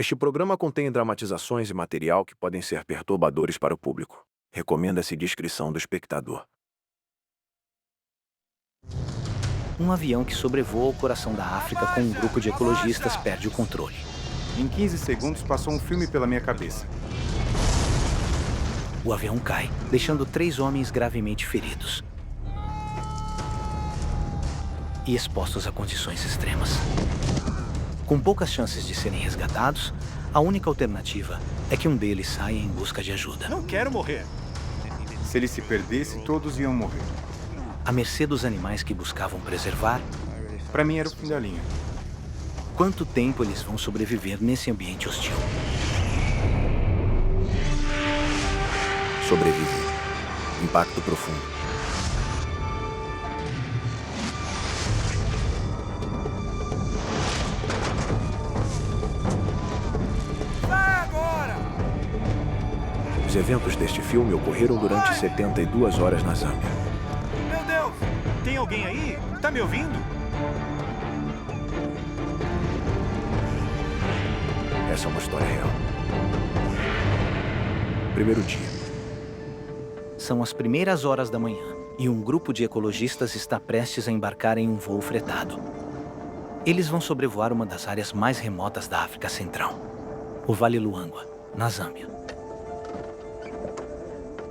Este programa contém dramatizações e material que podem ser perturbadores para o público. Recomenda-se discrição do espectador. Um avião que sobrevoa o coração da África com um grupo de ecologistas perde o controle. Em 15 segundos passou um filme pela minha cabeça. O avião cai, deixando 3 homens gravemente feridos e expostos a condições extremas. Com poucas chances de serem resgatados, a única alternativa é que um deles saia em busca de ajuda. Não quero morrer. Se ele se perdesse, todos iam morrer. À mercê dos animais que buscavam preservar, Para mim era o fim da linha. quanto tempo eles vão sobreviver nesse ambiente hostil? Sobreviver. Impacto profundo. Vai agora! Os eventos deste filme ocorreram durante 72 horas na Zâmbia. Meu Deus! Tem alguém aí? Tá me ouvindo? Essa é uma história real. Primeiro dia. São as primeiras horas da manhã e um grupo de ecologistas está prestes a embarcar em um voo fretado. Eles vão sobrevoar uma das áreas mais remotas da África Central, o Vale Luangwa, na Zâmbia.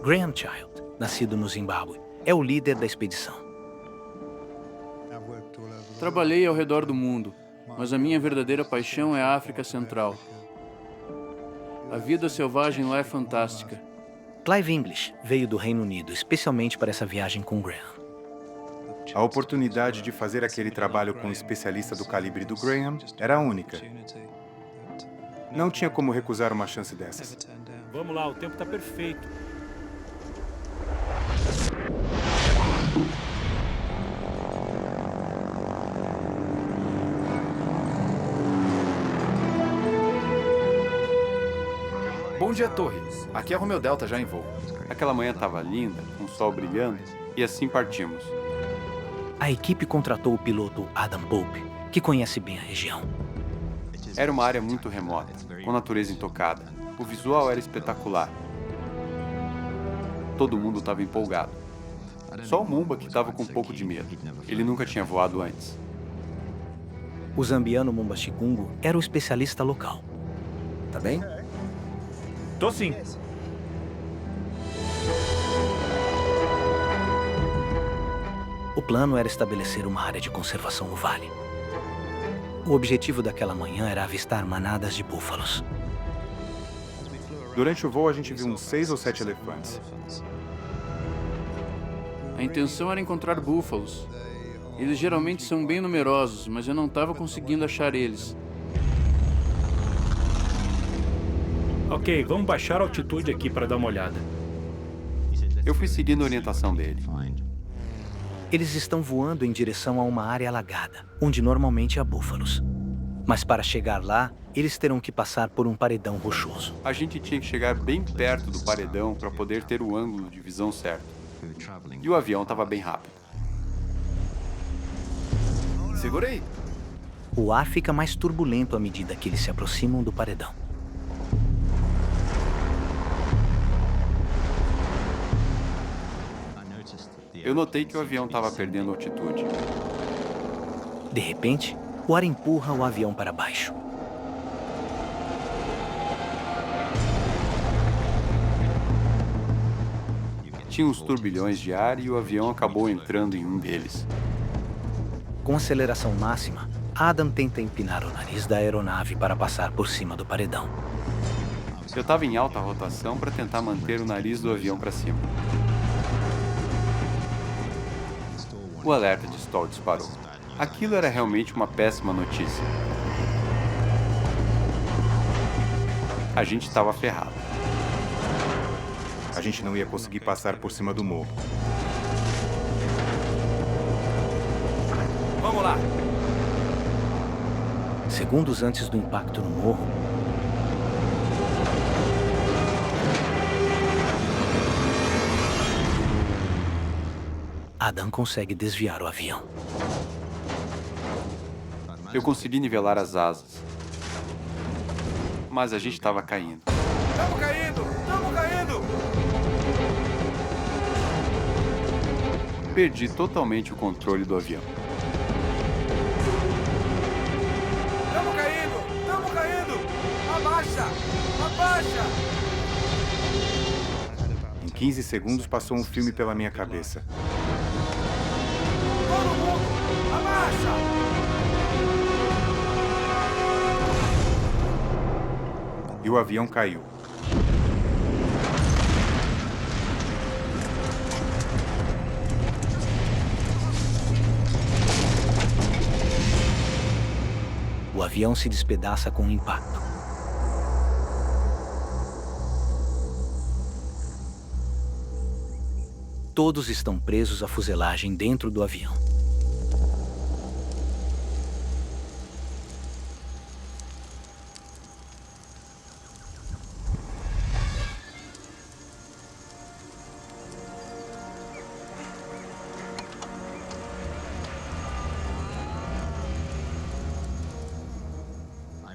Graham Child, nascido no Zimbábue, é o líder da expedição. Trabalhei ao redor do mundo, mas a minha verdadeira paixão é a África Central. A vida selvagem lá é fantástica. Clive English veio do Reino Unido especialmente para essa viagem com Graham. A oportunidade de fazer aquele trabalho com um especialista do calibre do Graham era única. Não tinha como recusar uma chance dessas. Vamos lá, o tempo tá perfeito. Bom dia, Torre. Aqui é Romeo Delta, já em voo. Aquela manhã estava linda, com o sol brilhando, e assim partimos. A equipe contratou o piloto Adam Pope, que conhece bem a região. Era uma área muito remota, com natureza intocada. O visual era espetacular. Todo mundo estava empolgado. Só o Mumba que estava com um pouco de medo. Ele nunca tinha voado antes. O zambiano Mumba Chikungu era o especialista local. Tá bem? Tô sim. O plano era estabelecer uma área de conservação no vale. O objetivo daquela manhã era avistar manadas de búfalos. Durante o voo, a gente viu uns 6 ou 7 elefantes. A intenção era encontrar búfalos. Eles geralmente são bem numerosos, mas eu não estava conseguindo achar eles. Ok, vamos baixar a altitude aqui para dar uma olhada. Eu fui seguindo a orientação dele. Eles estão voando em direção a uma área alagada, onde normalmente há búfalos. Mas para chegar lá, eles terão que passar por um paredão rochoso. A gente tinha que chegar bem perto do paredão para poder ter o ângulo de visão certo. E o avião estava bem rápido. Segura aí. O ar fica mais turbulento à medida que eles se aproximam do paredão. Eu notei que o avião estava perdendo altitude. De repente, o ar empurra o avião para baixo. Tinha uns turbilhões de ar e o avião acabou entrando em um deles. Com aceleração máxima, Adam tenta empinar o nariz da aeronave para passar por cima do paredão. Eu estava em alta rotação para tentar manter o nariz do avião para cima. O alerta de stall disparou. Aquilo era realmente uma péssima notícia. A gente estava ferrado. A gente não ia conseguir passar por cima do morro. Vamos lá. Segundos antes do impacto no morro, Adam consegue desviar o avião. Eu consegui nivelar as asas. mas a gente estava caindo. Estamos caindo! Estamos caindo! Perdi totalmente o controle do avião. Estamos caindo! Estamos caindo! Abaixa! Abaixa! Em 15 segundos passou um filme pela minha cabeça. Todo mundo! Abaixa! E o avião caiu. O avião se despedaça com o impacto. Todos estão presos à fuselagem dentro do avião.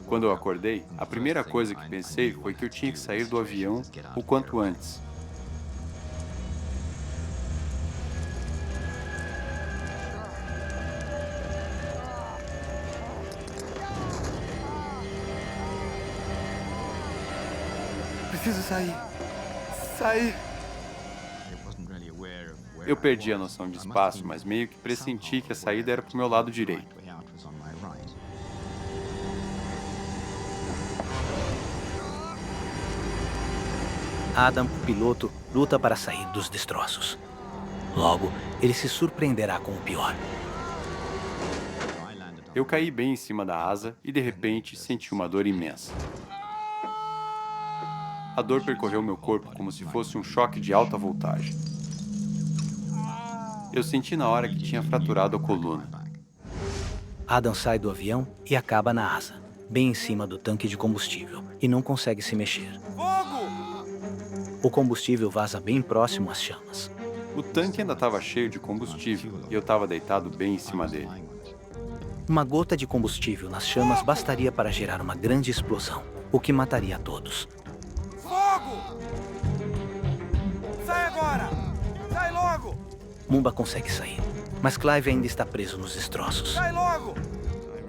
Quando eu acordei, a primeira coisa que pensei foi que eu tinha que sair do avião o quanto antes. Preciso sair. Sair. Eu perdi a noção de espaço, mas meio que pressenti que a saída era pro meu lado direito. Adam, o piloto, luta para sair dos destroços. Logo, ele se surpreenderá com o pior. Eu caí bem em cima da asa e, de repente, senti uma dor imensa. A dor percorreu meu corpo como se fosse um choque de alta voltagem. Eu senti na hora que tinha fraturado a coluna. Adam sai do avião e acaba na asa, bem em cima do tanque de combustível, e não consegue se mexer. O combustível vaza bem próximo às chamas. O tanque ainda estava cheio de combustível e eu estava deitado bem em cima dele. Uma gota de combustível nas chamas bastaria para gerar uma grande explosão, o que mataria a todos. Fogo! Sai agora! Sai logo! Mumba consegue sair, mas Clive ainda está preso nos destroços. Sai logo!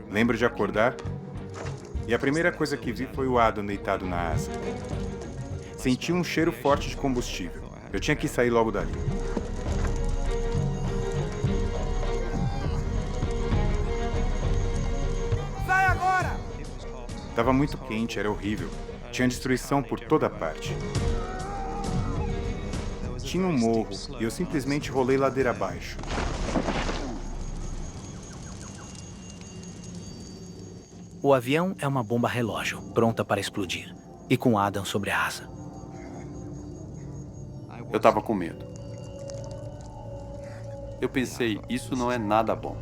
Lembro de acordar e a primeira coisa que vi foi o Adam deitado na asa. Senti um cheiro forte de combustível. Eu tinha que sair logo dali. Sai agora! Estava muito quente, era horrível. Tinha destruição por toda parte. Tinha um morro e eu simplesmente rolei ladeira abaixo. O avião é uma bomba relógio, pronta para explodir, e com Adam sobre a asa. Eu estava com medo. Eu pensei, isso não é nada bom.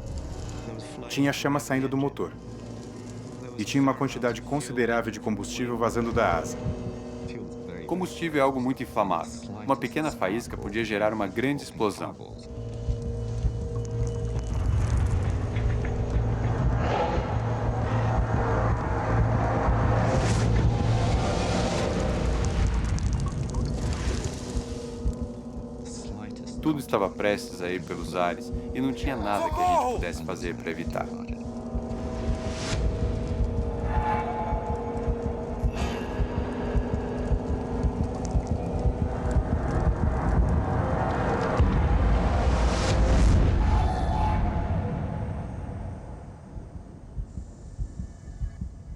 Tinha chama saindo do motor. E tinha uma quantidade considerável de combustível vazando da asa. Combustível é algo muito inflamável. Uma pequena faísca podia gerar uma grande explosão. Tudo estava prestes a ir pelos ares e não tinha nada que a gente pudesse fazer para evitar.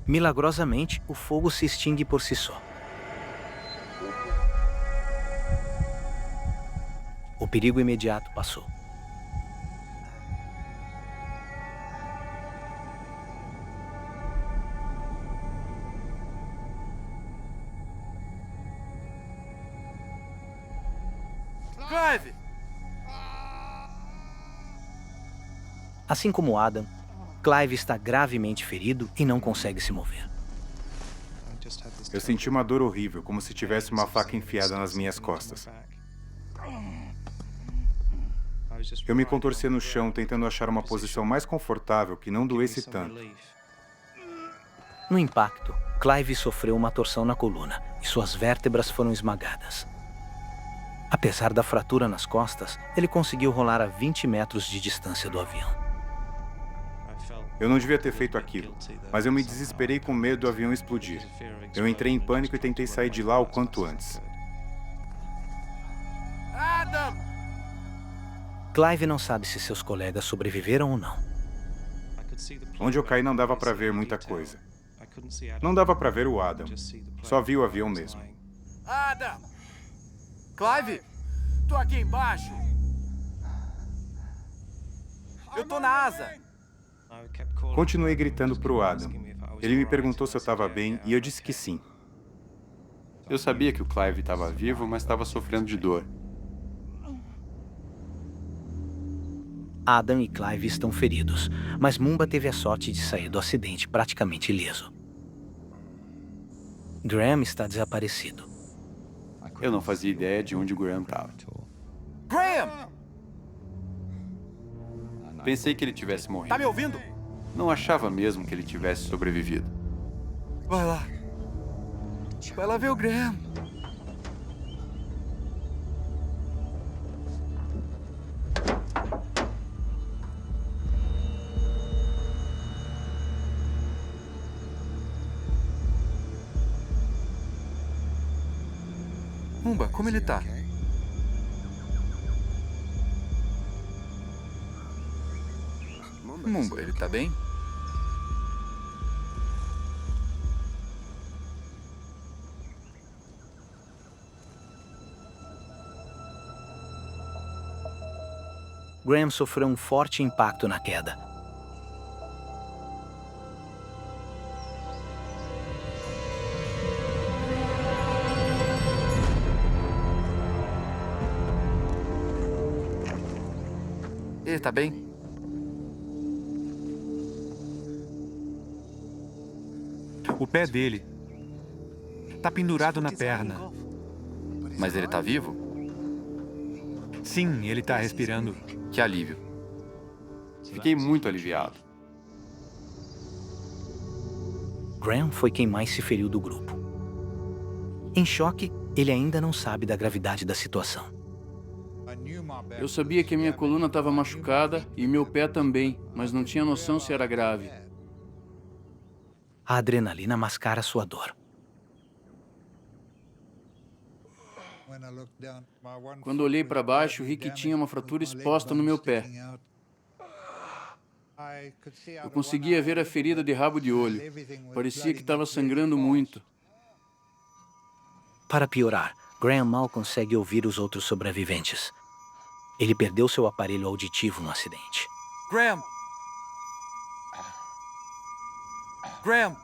Milagrosamente, o fogo se extingue por si só. O perigo imediato passou. Clive! Assim como Adam, Clive está gravemente ferido e não consegue se mover. Eu senti uma dor horrível, como se tivesse uma faca enfiada nas minhas costas. Eu me contorci no chão, tentando achar uma posição mais confortável que não doesse tanto. No impacto, Clive sofreu uma torção na coluna e suas vértebras foram esmagadas. Apesar da fratura nas costas, ele conseguiu rolar a 20 metros de distância do avião. Eu não devia ter feito aquilo, mas eu me desesperei com medo do avião explodir. Eu entrei em pânico e tentei sair de lá o quanto antes. Clive não sabe se seus colegas sobreviveram ou não. Onde eu caí não dava para ver muita coisa. Não dava para ver o Adam. Só vi o avião mesmo. Adam! Clive! Tô aqui embaixo! Eu tô na asa! Continuei gritando pro Adam. Ele me perguntou se eu estava bem e eu disse que sim. Eu sabia que o Clive estava vivo, mas estava sofrendo de dor. Adam e Clive estão feridos, mas Mumba teve a sorte de sair do acidente praticamente ileso. Graham está desaparecido. Eu não fazia ideia de onde o Graham estava. Graham! Pensei que ele tivesse morrido. Tá me ouvindo? Não achava mesmo que ele tivesse sobrevivido. Vai lá. Vai lá ver o Graham. Mumba, como ele tá? Mumba, ele tá bem? Graham sofreu um forte impacto na queda. Ele tá bem? O pé dele tá pendurado na perna. Mas ele tá vivo? Sim, ele tá respirando. Que alívio. Fiquei muito aliviado. Graham foi quem mais se feriu do grupo. Em choque, ele ainda não sabe da gravidade da situação. Eu sabia que a minha coluna estava machucada e meu pé também, mas não tinha noção se era grave. A adrenalina mascara sua dor. Quando olhei para baixo, vi que tinha uma fratura exposta no meu pé. Eu conseguia ver a ferida de rabo de olho. Parecia que estava sangrando muito. Para piorar, Graham mal consegue ouvir os outros sobreviventes. Ele perdeu seu aparelho auditivo no acidente. Graham! Graham!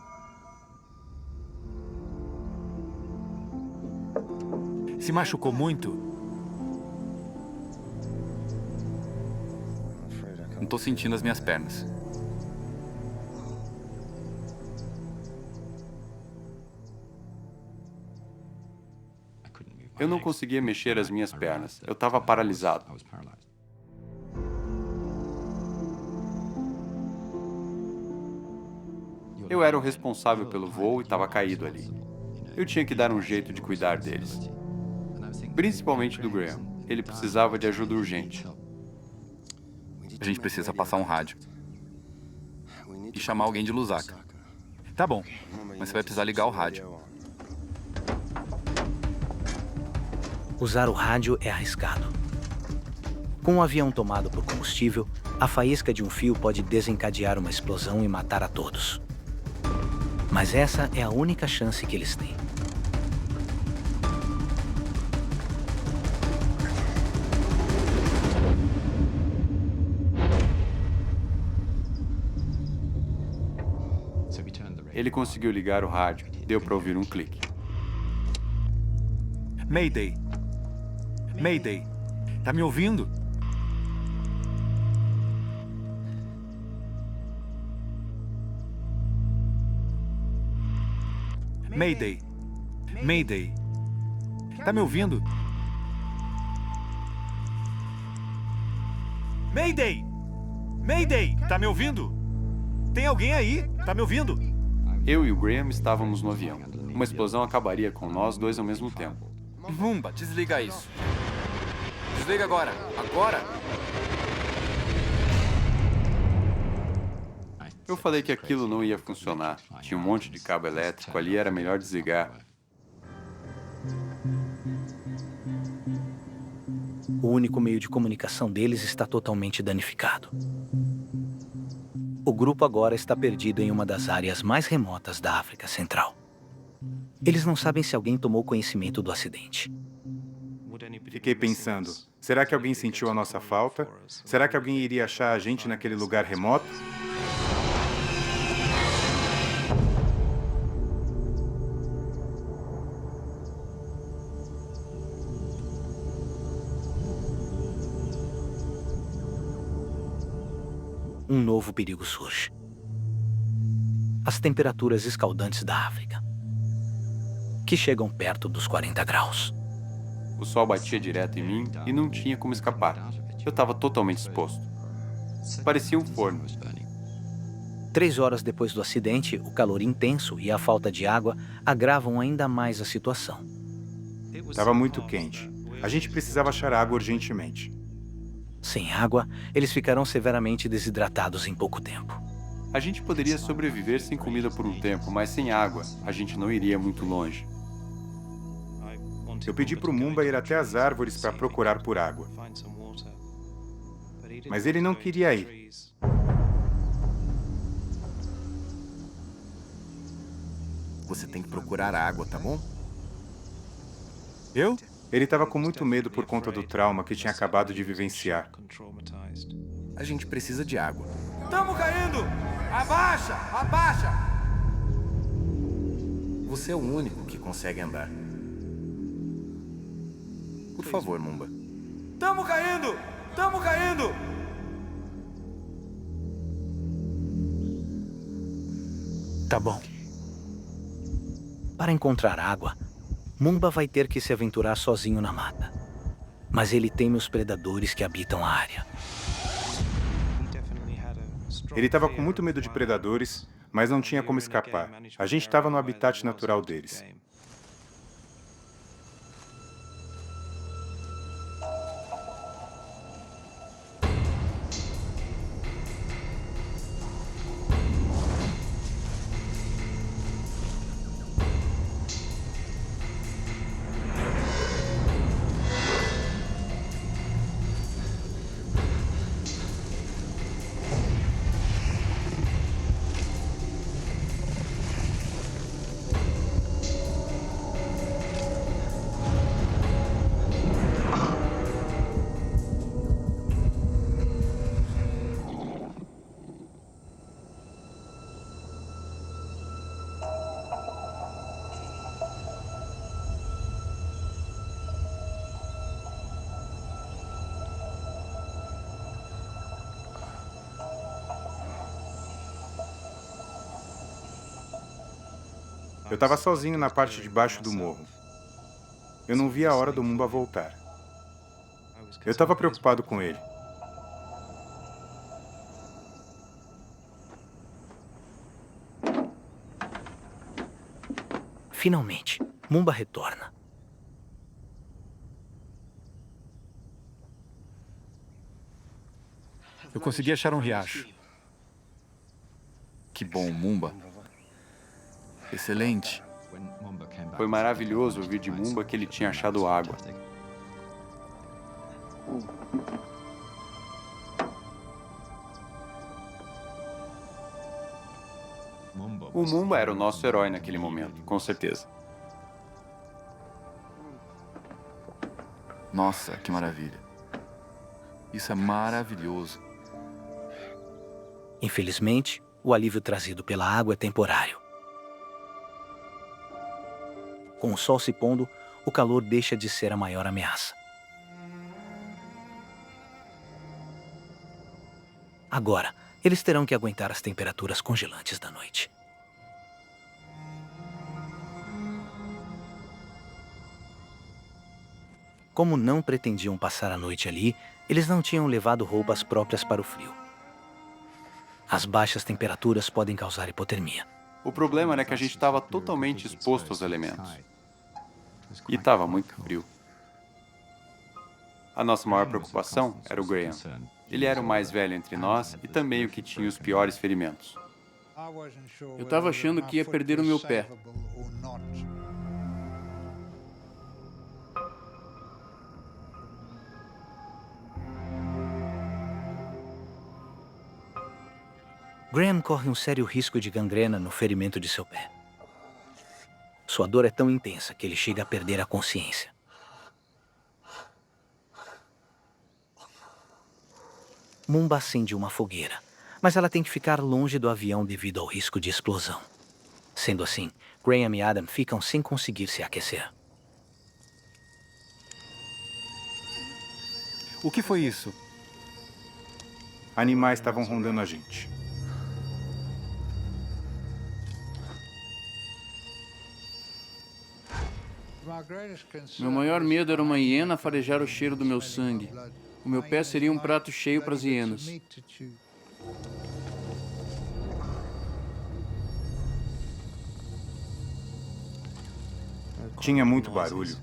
Se machucou muito? Não tô sentindo as minhas pernas. Eu não conseguia mexer as minhas pernas. Eu estava paralisado. Eu era o responsável pelo voo e estava caído ali. Eu tinha que dar um jeito de cuidar deles. Principalmente do Graham. Ele precisava de ajuda urgente. A gente precisa passar um rádio. E chamar alguém de Lusaka. Tá bom. Mas você vai precisar ligar o rádio. Usar o rádio é arriscado. Com o avião tomado por combustível, a faísca de um fio pode desencadear uma explosão e matar a todos. Mas essa é a única chance que eles têm. Ele conseguiu ligar o rádio. Deu para ouvir um clique. Mayday. Mayday. Tá me ouvindo? Mayday. Mayday. Tá me ouvindo? Mayday! Mayday! Tá me ouvindo? Tem alguém aí? Tá me ouvindo? Eu e o Graham estávamos no avião. Uma explosão acabaria com nós dois ao mesmo tempo. Mumba, desliga isso. Desliga agora. Agora! Eu falei que aquilo não ia funcionar. Tinha um monte de cabo elétrico ali, era melhor desligar. O único meio de comunicação deles está totalmente danificado. O grupo agora está perdido em uma das áreas mais remotas da África Central. Eles não sabem se alguém tomou conhecimento do acidente. Fiquei pensando, será que alguém sentiu a nossa falta? Será que alguém iria achar a gente naquele lugar remoto? Um novo perigo surge. As temperaturas escaldantes da África, que chegam perto dos 40 graus. O sol batia direto em mim e não tinha como escapar. Eu estava totalmente exposto. Parecia um forno. 3 horas depois do acidente, o calor intenso e a falta de água agravam ainda mais a situação. Estava muito quente. A gente precisava achar água urgentemente. Sem água, eles ficarão severamente desidratados em pouco tempo. A gente poderia sobreviver sem comida por um tempo, mas sem água, a gente não iria muito longe. Eu pedi para o Mumba ir até as árvores para procurar por água. Mas ele não queria ir. Você tem que procurar água, tá bom? Eu? Ele estava com muito medo por conta do trauma que tinha acabado de vivenciar. A gente precisa de água. Estamos caindo! Abaixa! Abaixa! Você é o único que consegue andar. Por favor, Mumba. Estamos caindo! Estamos caindo! Tá bom. Para encontrar água, Mumba vai ter que se aventurar sozinho na mata. Mas ele teme os predadores que habitam a área. Ele estava com muito medo de predadores, mas não tinha como escapar. A gente estava no habitat natural deles. Eu estava sozinho na parte de baixo do morro. Eu não via a hora do Mumba voltar. Eu estava preocupado com ele. Finalmente, Mumba retorna. Eu consegui achar um riacho. Que bom, Mumba. Excelente. Foi maravilhoso ouvir de Mumba que ele tinha achado água. O Mumba era o nosso herói naquele momento, com certeza. Nossa, que maravilha. Isso é maravilhoso. Infelizmente, o alívio trazido pela água é temporário. Com o sol se pondo, o calor deixa de ser a maior ameaça. Agora, eles terão que aguentar as temperaturas congelantes da noite. Como não pretendiam passar a noite ali, eles não tinham levado roupas próprias para o frio. As baixas temperaturas podem causar hipotermia. O problema era que a gente estava totalmente exposto aos elementos. E estava muito frio. A nossa maior preocupação era o Graham. Ele era o mais velho entre nós e também o que tinha os piores ferimentos. Eu estava achando que ia perder o meu pé. Graham corre um sério risco de gangrena no ferimento de seu pé. Sua dor é tão intensa que ele chega a perder a consciência. Mumba acende uma fogueira, mas ela tem que ficar longe do avião devido ao risco de explosão. Sendo assim, Graham e Adam ficam sem conseguir se aquecer. O que foi isso? Animais estavam rondando a gente. Meu maior medo era uma hiena farejar o cheiro do meu sangue. O meu pé seria um prato cheio para as hienas. Tinha muito barulho.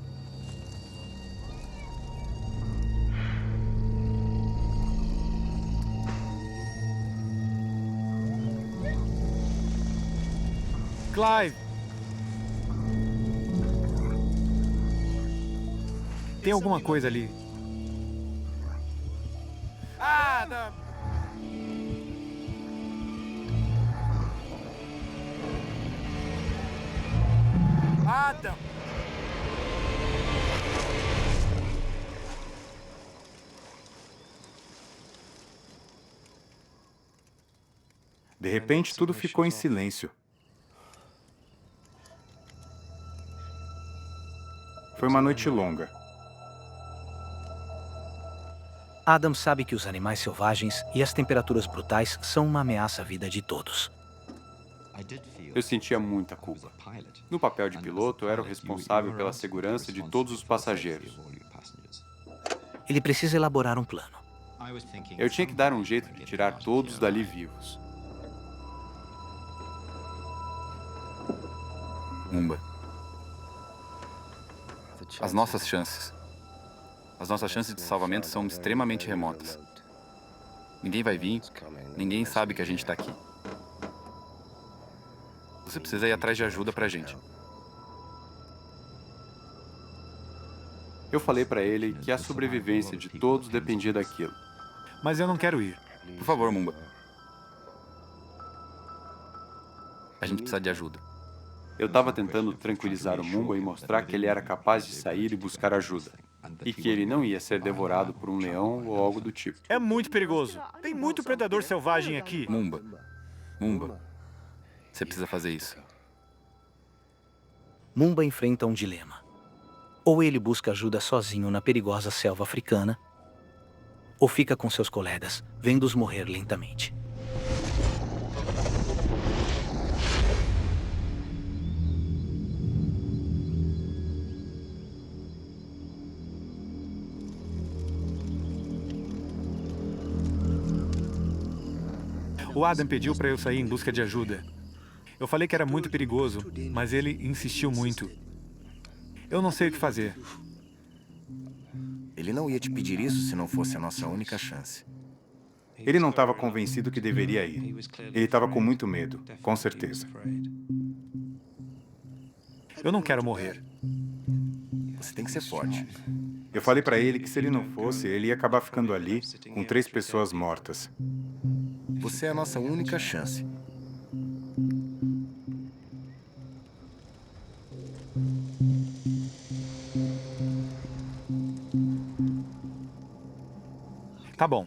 Clive! Tem alguma coisa ali. Adam! Adam! De repente, tudo ficou em silêncio. Foi uma noite longa. Adam sabe que os animais selvagens e as temperaturas brutais são uma ameaça à vida de todos. Eu sentia muita culpa. No papel de piloto, eu era o responsável pela segurança de todos os passageiros. Ele precisa elaborar um plano. Eu tinha que dar um jeito de tirar todos dali vivos. Mumba. As nossas chances de salvamento são extremamente remotas. Ninguém vai vir, ninguém sabe que a gente está aqui. Você precisa ir atrás de ajuda pra gente. Eu falei pra ele que a sobrevivência de todos dependia daquilo. Mas eu não quero ir. Por favor, Mumba. A gente precisa de ajuda. Eu estava tentando tranquilizar o Mumba e mostrar que ele era capaz de sair e buscar ajuda. E que ele não ia ser devorado por um leão ou algo do tipo. É muito perigoso. Tem muito predador selvagem aqui. Mumba. Você precisa fazer isso. Mumba enfrenta um dilema. Ou ele busca ajuda sozinho na perigosa selva africana, ou fica com seus colegas, vendo-os morrer lentamente. O Adam pediu para eu sair em busca de ajuda. Eu falei que era muito perigoso, mas ele insistiu muito. Eu não sei o que fazer. Ele não ia te pedir isso se não fosse a nossa única chance. Ele não estava convencido que deveria ir. Ele estava com muito medo, com certeza. Eu não quero morrer. Você tem que ser forte. Eu falei para ele que se ele não fosse, ele ia acabar ficando ali com 3 pessoas mortas. Você é a nossa única chance. Tá bom.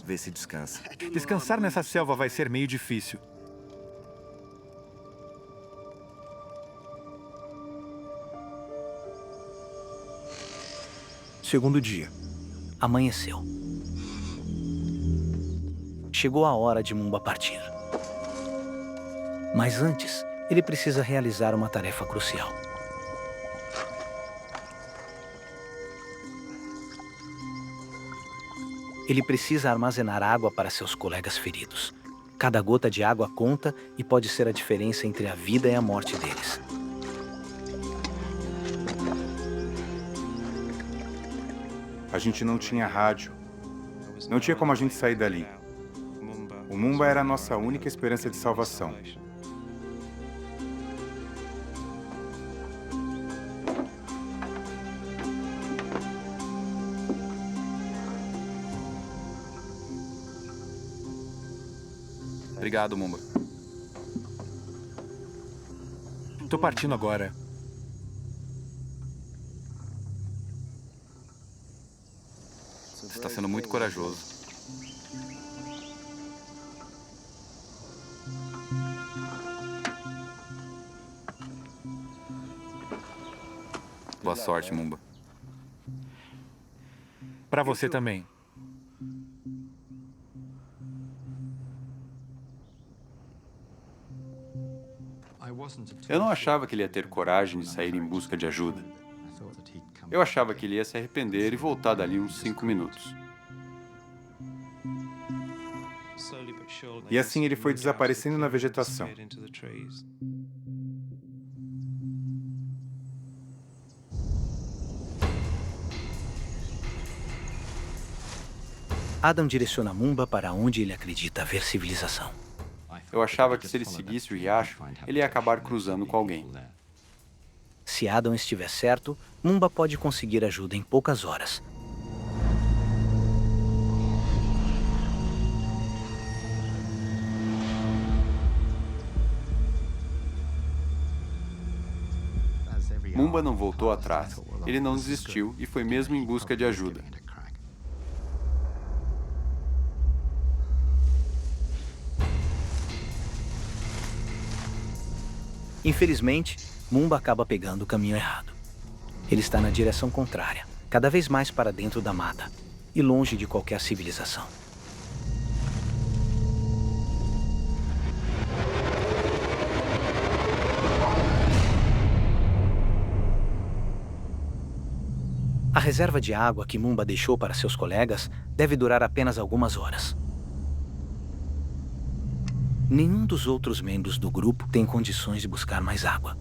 Vê se descansa. Descansar nessa selva vai ser meio difícil. Segundo dia. Amanheceu. Chegou a hora de Mumba partir. Mas antes, ele precisa realizar uma tarefa crucial. Ele precisa armazenar água para seus colegas feridos. Cada gota de água conta e pode ser a diferença entre a vida e a morte deles. A gente não tinha rádio. Não tinha como a gente sair dali. O Mumba era a nossa única esperança de salvação. Obrigado, Mumba. Tô partindo agora. Você está sendo muito corajoso. Boa sorte, Mumba. Pra você também. Eu não achava que ele ia ter coragem de sair em busca de ajuda. Eu achava que ele ia se arrepender e voltar dali uns 5 minutos. E assim ele foi desaparecendo na vegetação. Adam direciona Mumba para onde ele acredita haver civilização. Eu achava que se ele seguisse o riacho, ele ia acabar cruzando com alguém. Se Adam estiver certo, Mumba pode conseguir ajuda em poucas horas. Mumba não voltou atrás. Ele não desistiu e foi mesmo em busca de ajuda. Infelizmente, Mumba acaba pegando o caminho errado. Ele está na direção contrária, cada vez mais para dentro da mata e longe de qualquer civilização. A reserva de água que Mumba deixou para seus colegas deve durar apenas algumas horas. Nenhum dos outros membros do grupo tem condições de buscar mais água.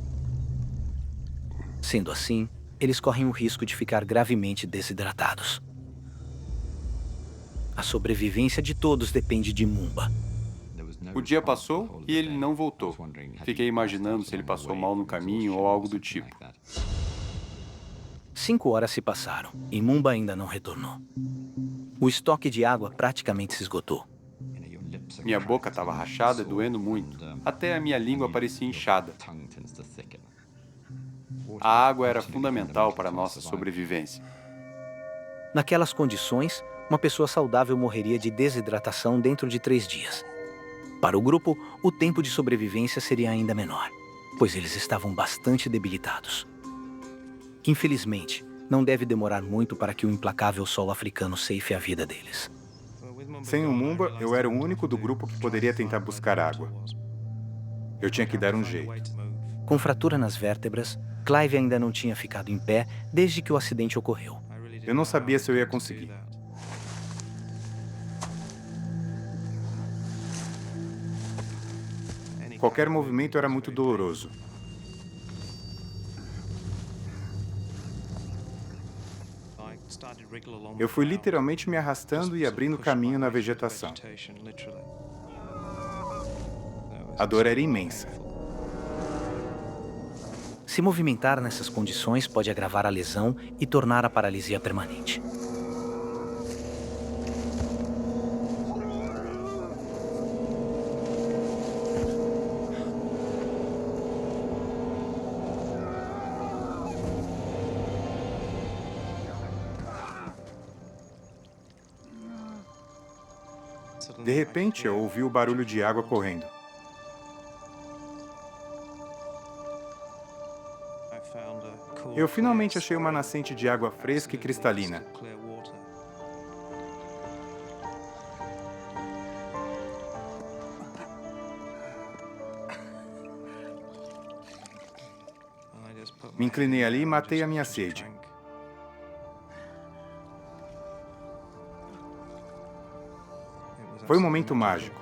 Sendo assim, eles correm o risco de ficar gravemente desidratados. A sobrevivência de todos depende de Mumba. O dia passou e ele não voltou. Fiquei imaginando se ele passou mal no caminho ou algo do tipo. 5 horas se passaram e Mumba ainda não retornou. O estoque de água praticamente se esgotou. Minha boca estava rachada e doendo muito. Até a minha língua parecia inchada. A água era fundamental para a nossa sobrevivência. Naquelas condições, uma pessoa saudável morreria de desidratação dentro de 3 dias. Para o grupo, o tempo de sobrevivência seria ainda menor, pois eles estavam bastante debilitados. Infelizmente, não deve demorar muito para que o implacável sol africano ceife a vida deles. Sem o Mumba, eu era o único do grupo que poderia tentar buscar água. Eu tinha que dar um jeito. Com fratura nas vértebras, Clive ainda não tinha ficado em pé desde que o acidente ocorreu. Eu não sabia se eu ia conseguir. Qualquer movimento era muito doloroso. Eu fui literalmente me arrastando e abrindo caminho na vegetação. A dor era imensa. Se movimentar nessas condições pode agravar a lesão e tornar a paralisia permanente. De repente, eu ouvi o barulho de água correndo. Eu finalmente achei uma nascente de água fresca e cristalina. Me inclinei ali e matei a minha sede. Foi um momento mágico.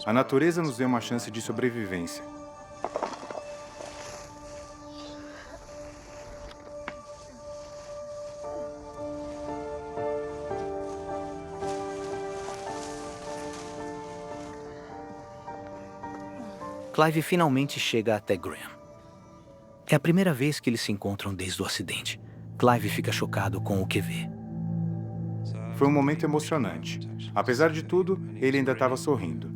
A natureza nos deu uma chance de sobrevivência. Clive finalmente chega até Graham. É a primeira vez que eles se encontram desde o acidente. Clive fica chocado com o que vê. Foi um momento emocionante. Apesar de tudo, ele ainda estava sorrindo.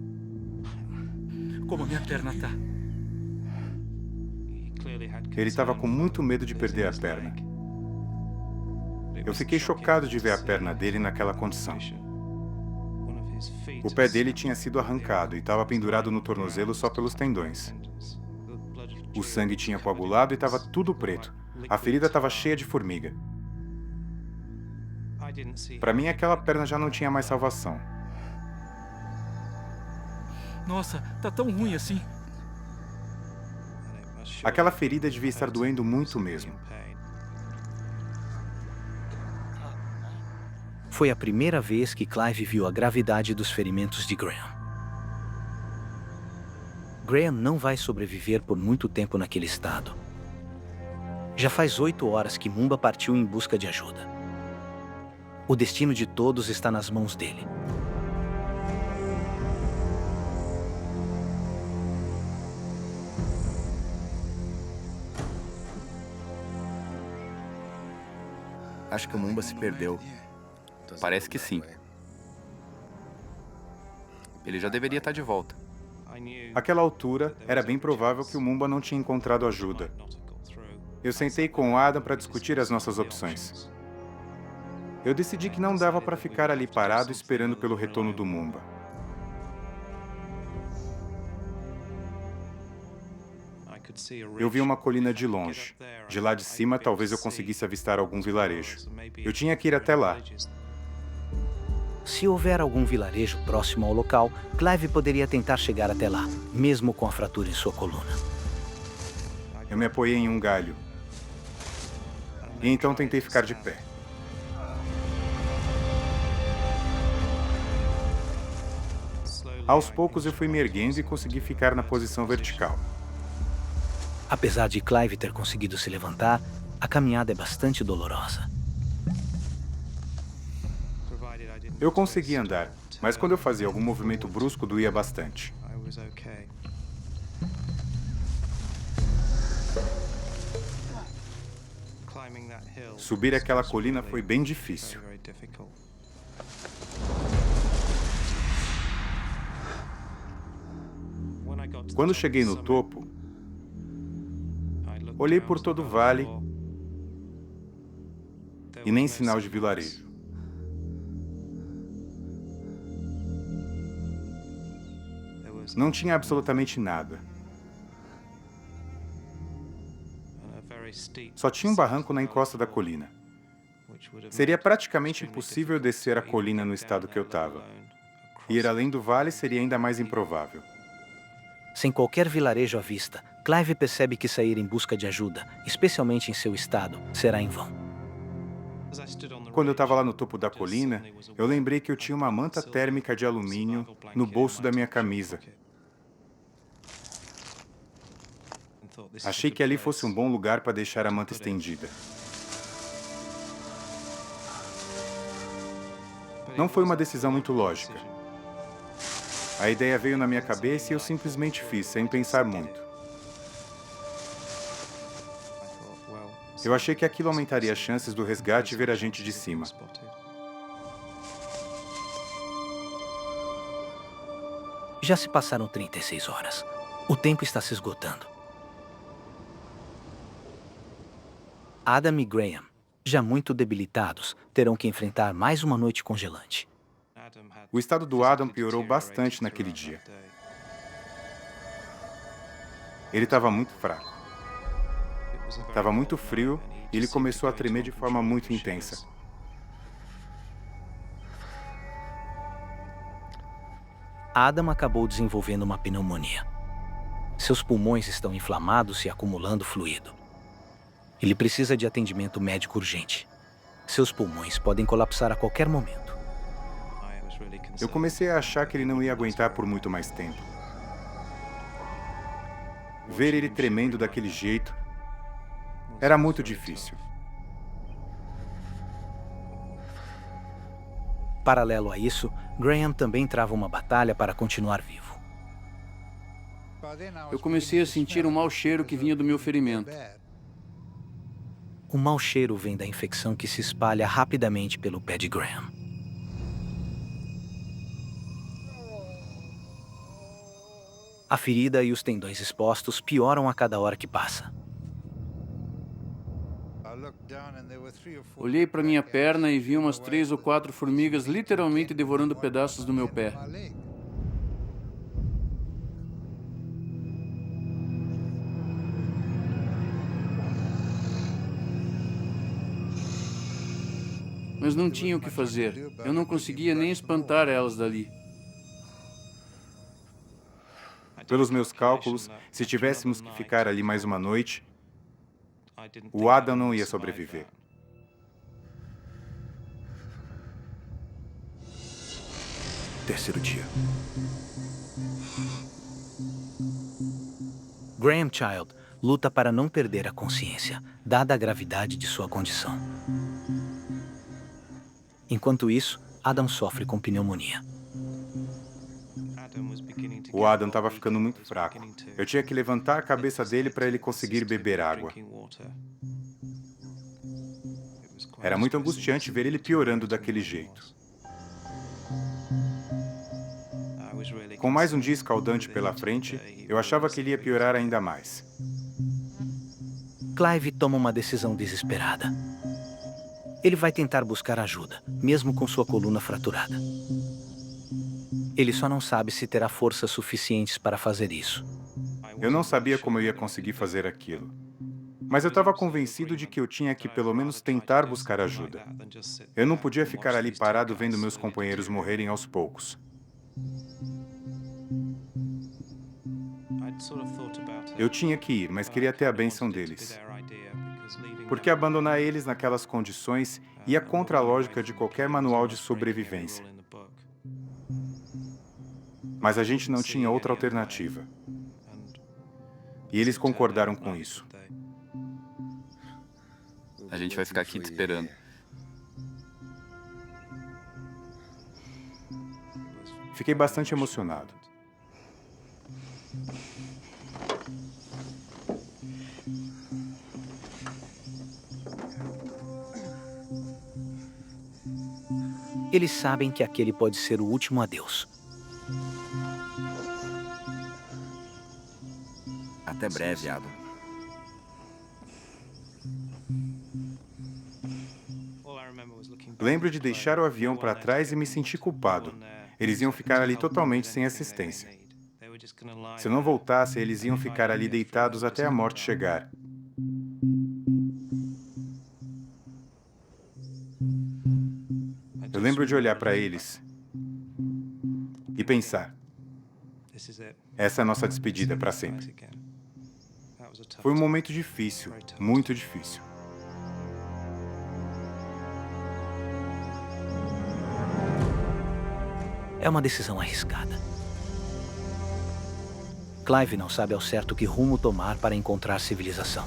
Como minha perna tá? Ele estava com muito medo de perder a perna. Eu fiquei chocado de ver a perna dele naquela condição. O pé dele tinha sido arrancado e estava pendurado no tornozelo só pelos tendões. O sangue tinha coagulado e estava tudo preto. A ferida estava cheia de formiga. Para mim, aquela perna já não tinha mais salvação. Nossa, tá tão ruim assim. Aquela ferida devia estar doendo muito mesmo. Foi a primeira vez que Clive viu a gravidade dos ferimentos de Graham. Graham não vai sobreviver por muito tempo naquele estado. Já faz 8 horas que Mumba partiu em busca de ajuda. O destino de todos está nas mãos dele. Acho que o Mumba se perdeu. Parece que sim. Ele já deveria estar de volta. Àquela altura, era bem provável que o Mumba não tinha encontrado ajuda. Eu sentei com o Adam para discutir as nossas opções. Eu decidi que não dava para ficar ali parado esperando pelo retorno do Mumba. Eu vi uma colina de longe. De lá de cima, talvez eu conseguisse avistar algum vilarejo. Eu tinha que ir até lá. Se houver algum vilarejo próximo ao local, Clive poderia tentar chegar até lá, mesmo com a fratura em sua coluna. Eu me apoiei em um galho. E então tentei ficar de pé. Aos poucos eu fui me erguendo e consegui ficar na posição vertical. Apesar de Clive ter conseguido se levantar, a caminhada é bastante dolorosa. Eu consegui andar, mas quando eu fazia algum movimento brusco doía bastante. Subir aquela colina foi bem difícil. Quando cheguei no topo, olhei por todo o vale e nem sinal de vilarejo. Não tinha absolutamente nada. Só tinha um barranco na encosta da colina. Seria praticamente impossível descer a colina no estado que eu estava. Ir além do vale seria ainda mais improvável. Sem qualquer vilarejo à vista, Clive percebe que sair em busca de ajuda, especialmente em seu estado, será em vão. Quando eu estava lá no topo da colina, eu lembrei que eu tinha uma manta térmica de alumínio no bolso da minha camisa. Achei que ali fosse um bom lugar para deixar a manta estendida. Não foi uma decisão muito lógica. A ideia veio na minha cabeça e eu simplesmente fiz, sem pensar muito. Eu achei que aquilo aumentaria as chances do resgate e ver a gente de cima. Já se passaram 36 horas. O tempo está se esgotando. Adam e Graham, já muito debilitados, terão que enfrentar mais uma noite congelante. O estado do Adam piorou bastante naquele dia. Ele estava muito fraco. Estava muito frio e ele começou a tremer de forma muito intensa. Adam acabou desenvolvendo uma pneumonia. Seus pulmões estão inflamados e acumulando fluido. Ele precisa de atendimento médico urgente. Seus pulmões podem colapsar a qualquer momento. Eu comecei a achar que ele não ia aguentar por muito mais tempo. Ver ele tremendo daquele jeito era muito difícil. Paralelo a isso, Graham também trava uma batalha para continuar vivo. Eu comecei a sentir um mau cheiro que vinha do meu ferimento. O mau cheiro vem da infecção que se espalha rapidamente pelo pé de Graham. A ferida e os tendões expostos pioram a cada hora que passa. Olhei para minha perna e vi umas 3 ou 4 formigas literalmente devorando pedaços do meu pé. Mas não tinha o que fazer. Eu não conseguia nem espantar elas dali. Pelos meus cálculos, se tivéssemos que ficar ali mais uma noite, o Adam não ia sobreviver. Terceiro dia. Graham Child luta para não perder a consciência, dada a gravidade de sua condição. Enquanto isso, Adam sofre com pneumonia. O Adam estava ficando muito fraco. Eu tinha que levantar a cabeça dele para ele conseguir beber água. Era muito angustiante ver ele piorando daquele jeito. Com mais um dia escaldante pela frente, eu achava que ele ia piorar ainda mais. Clive toma uma decisão desesperada. Ele vai tentar buscar ajuda, mesmo com sua coluna fraturada. Ele só não sabe se terá forças suficientes para fazer isso. Eu não sabia como eu ia conseguir fazer aquilo. Mas eu estava convencido de que eu tinha que pelo menos tentar buscar ajuda. Eu não podia ficar ali parado vendo meus companheiros morrerem aos poucos. Eu tinha que ir, mas queria ter a bênção deles. Porque abandonar eles naquelas condições ia contra a lógica de qualquer manual de sobrevivência. Mas a gente não tinha outra alternativa. E eles concordaram com isso. A gente vai ficar aqui te esperando. Fiquei bastante emocionado. Eles sabem que aquele pode ser o último adeus. Até breve, Adam. Lembro de deixar o avião para trás e me senti culpado. Eles iam ficar ali totalmente sem assistência. Se eu não voltasse, eles iam ficar ali deitados até a morte chegar. Eu lembro de olhar para eles e pensar, essa é a nossa despedida para sempre. Foi um momento difícil, muito difícil. É uma decisão arriscada. Clive não sabe ao certo que rumo tomar para encontrar civilização.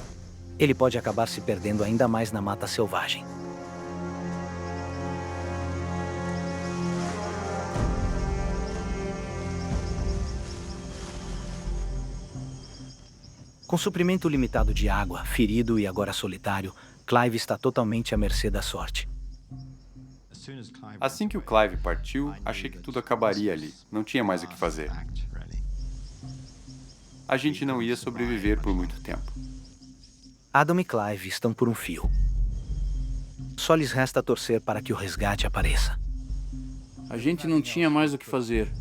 Ele pode acabar se perdendo ainda mais na mata selvagem. Com suprimento limitado de água, ferido e agora solitário, Clive está totalmente à mercê da sorte. Assim que o Clive partiu, achei que tudo acabaria ali. Não tinha mais o que fazer. A gente não ia sobreviver por muito tempo. Adam e Clive estão por um fio. Só lhes resta torcer para que o resgate apareça. A gente não tinha mais o que fazer.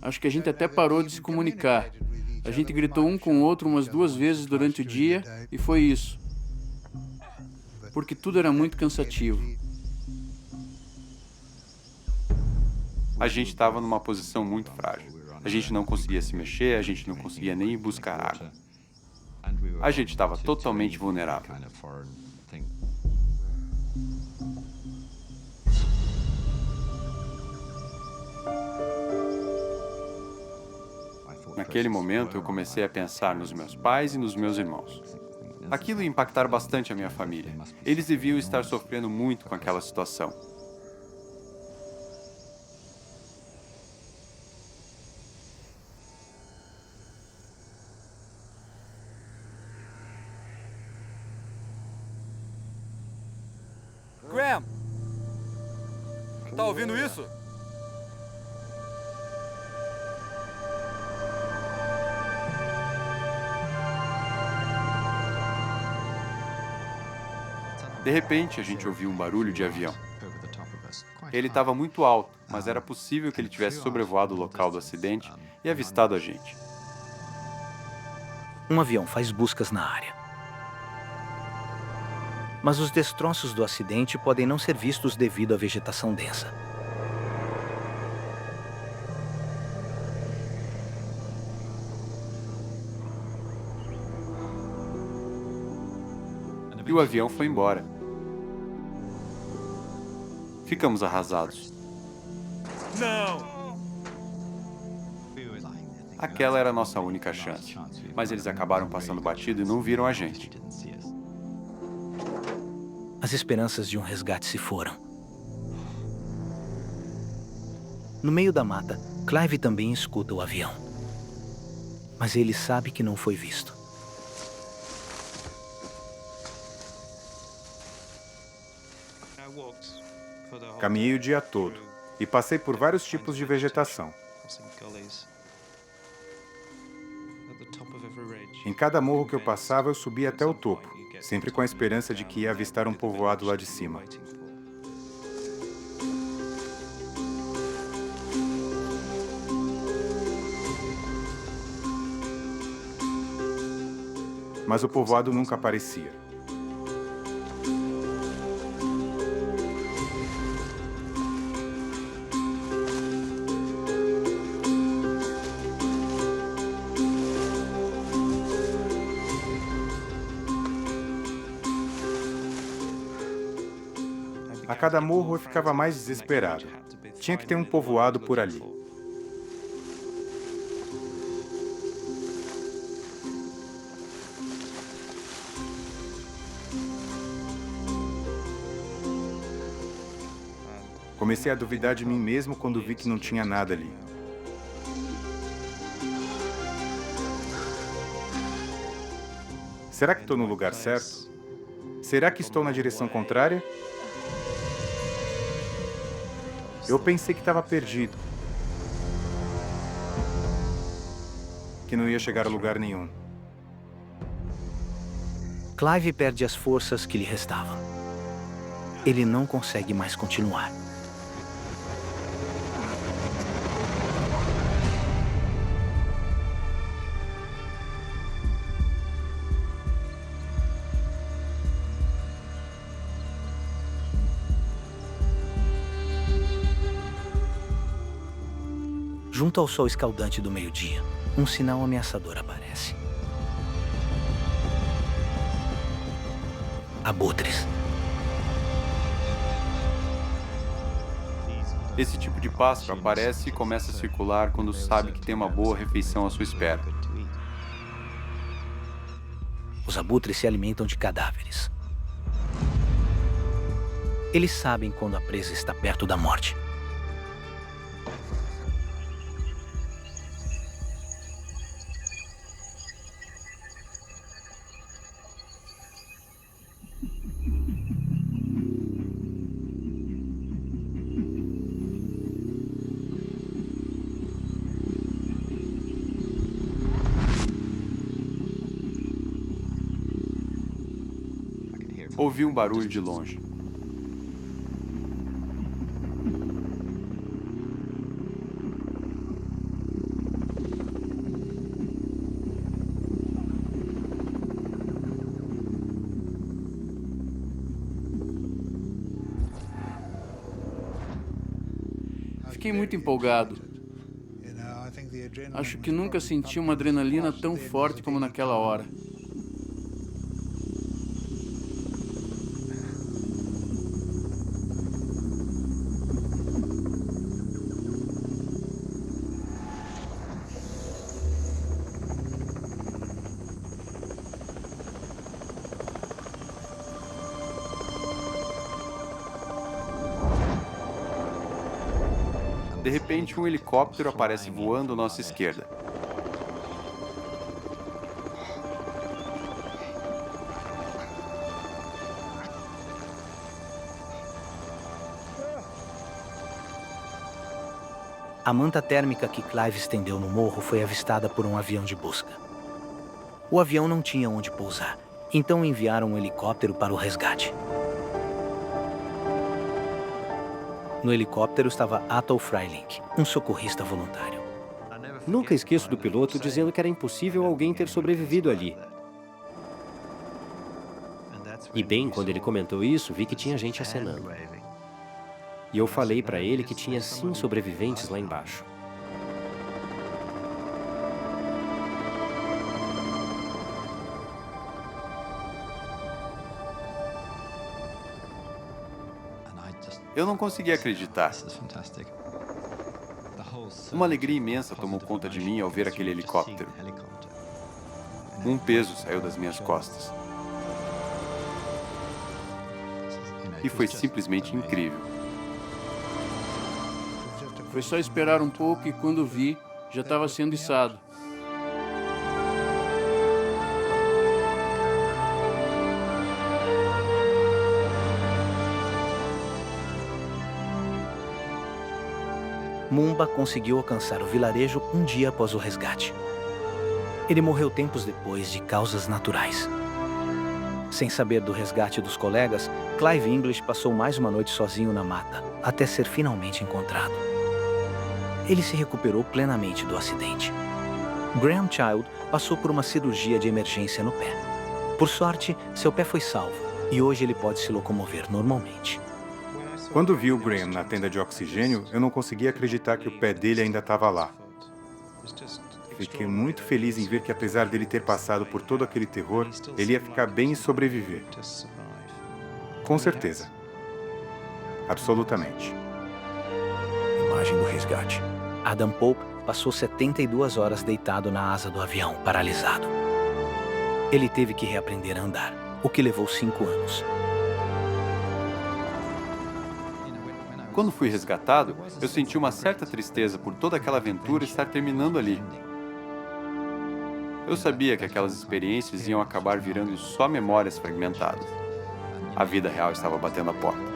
Acho que a gente até parou de se comunicar. A gente gritou um com o outro umas 2 vezes durante o dia e foi isso. Porque tudo era muito cansativo. A gente estava numa posição muito frágil. A gente não conseguia se mexer, a gente não conseguia nem ir buscar água. A gente estava totalmente vulnerável. Naquele momento, eu comecei a pensar nos meus pais e nos meus irmãos. Aquilo ia impactar bastante a minha família. Eles deviam estar sofrendo muito com aquela situação. Graham! Tá ouvindo isso? De repente, a gente ouviu um barulho de avião. Ele estava muito alto, mas era possível que ele tivesse sobrevoado o local do acidente e avistado a gente. Um avião faz buscas na área. Mas os destroços do acidente podem não ser vistos devido à vegetação densa. E o avião foi embora. Ficamos arrasados. Não! Aquela era a nossa única chance. Mas eles acabaram passando batido e não viram a gente. As esperanças de um resgate se foram. No meio da mata, Clive também escuta o avião. Mas ele sabe que não foi visto. Caminhei o dia todo e passei por vários tipos de vegetação. Em cada morro que eu passava, eu subia até o topo, sempre com a esperança de que ia avistar um povoado lá de cima. Mas o povoado nunca aparecia. A cada morro eu ficava mais desesperado. Tinha que ter um povoado por ali. Comecei a duvidar de mim mesmo quando vi que não tinha nada ali. Será que estou no lugar certo? Será que estou na direção contrária? Eu pensei que estava perdido. Que não ia chegar a lugar nenhum. Clive perde as forças que lhe restavam. Ele não consegue mais continuar. Junto ao sol escaldante do meio-dia, um sinal ameaçador aparece. Abutres. Esse tipo de pássaro aparece e começa a circular quando sabe que tem uma boa refeição à sua espera. Os abutres se alimentam de cadáveres. Eles sabem quando a presa está perto da morte. Ouvi um barulho de longe. Fiquei muito empolgado. Acho que nunca senti uma adrenalina tão forte como naquela hora. De repente, um helicóptero aparece voando à nossa esquerda. A manta térmica que Clive estendeu no morro foi avistada por um avião de busca. O avião não tinha onde pousar, então enviaram um helicóptero para o resgate. No helicóptero estava Atul Freilich, um socorrista voluntário. Nunca esqueço do piloto dizendo que era impossível alguém ter sobrevivido ali. E bem, quando ele comentou isso, vi que tinha gente acenando. E eu falei para ele que tinha sim sobreviventes lá embaixo. Eu não conseguia acreditar. Uma alegria imensa tomou conta de mim ao ver aquele helicóptero. Um peso saiu das minhas costas. E foi simplesmente incrível. Foi só esperar um pouco e quando vi, já estava sendo içado. Mumba conseguiu alcançar o vilarejo um dia após o resgate. Ele morreu tempos depois de causas naturais. Sem saber do resgate dos colegas, Clive English passou mais uma noite sozinho na mata, até ser finalmente encontrado. Ele se recuperou plenamente do acidente. Graham Child passou por uma cirurgia de emergência no pé. Por sorte, seu pé foi salvo e hoje ele pode se locomover normalmente. Quando vi o Graham na tenda de oxigênio, eu não conseguia acreditar que o pé dele ainda estava lá. Fiquei muito feliz em ver que, apesar dele ter passado por todo aquele terror, ele ia ficar bem e sobreviver. Com certeza. Absolutamente. Imagem do resgate. Adam Pope passou 72 horas deitado na asa do avião, paralisado. Ele teve que reaprender a andar, o que levou 5 anos. Quando fui resgatado, eu senti uma certa tristeza por toda aquela aventura estar terminando ali. Eu sabia que aquelas experiências iam acabar virando só memórias fragmentadas. A vida real estava batendo a porta.